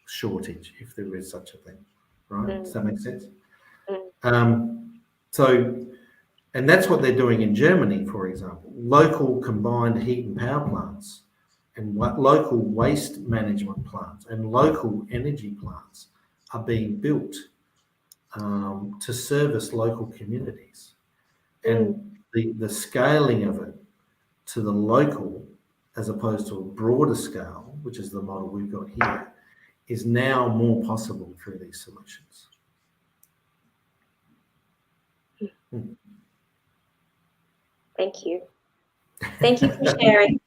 shortage, if there is such a thing, right? Does that make sense? And that's what they're doing in Germany, for example. Local combined heat and power plants and local waste management plants and local energy plants are being built to service local communities. And the scaling of it to the local, as opposed to a broader scale, which is the model we've got here, is now more possible through these solutions. Thank you. Thank you for sharing.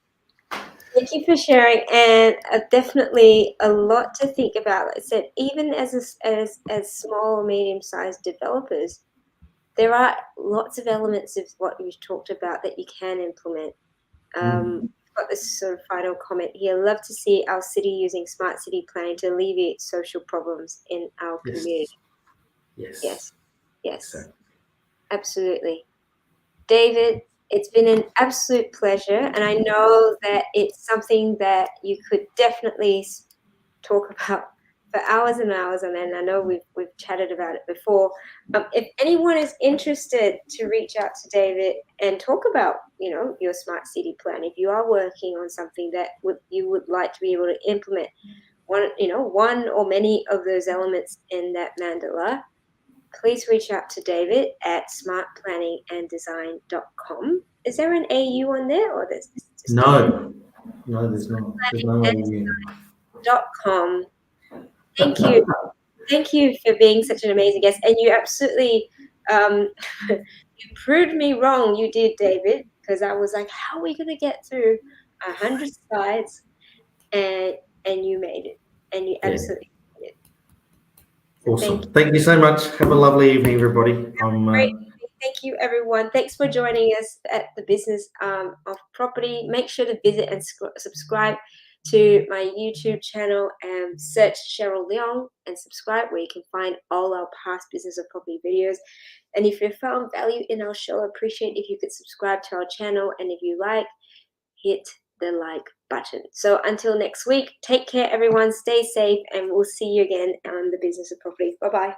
Thank you for sharing, and definitely a lot to think about. Like I said, even as small or medium-sized developers, there are lots of elements of what you've talked about that you can implement. got this sort of final comment here. Love to see our city using smart city planning to alleviate social problems in our Yes. community. Yes. Yes, Exactly. absolutely. David, it's been an absolute pleasure, and I know that it's something that you could definitely talk about for hours and hours on end. I know we've chatted about it before. If anyone is interested to reach out to David and talk about, your smart city plan, if you are working on something that you would like to be able to implement one or many of those elements in that mandala, please reach out to David at smartplanninganddesign.com. Is there an AU on there, or there's just No, there's not. There's no AU. .com. Thank you. Thank you for being such an amazing guest. And you absolutely you proved me wrong. You did, David, because I was like, how are we going to get through 100 slides? And you made it. And you Yeah. absolutely did it. So Awesome. Thank you so much. Have a lovely evening, everybody. great. Thank you, everyone. Thanks for joining us at the Business of Property. Make sure to visit and subscribe to my YouTube channel and search Cheryl Leong and subscribe, where you can find all our past Business of Property videos. And if you found value in our show, I appreciate if you could subscribe to our channel. And if you like, hit the like button. So until next week, take care, everyone. Stay safe, and we'll see you again on the Business of Property. Bye-bye.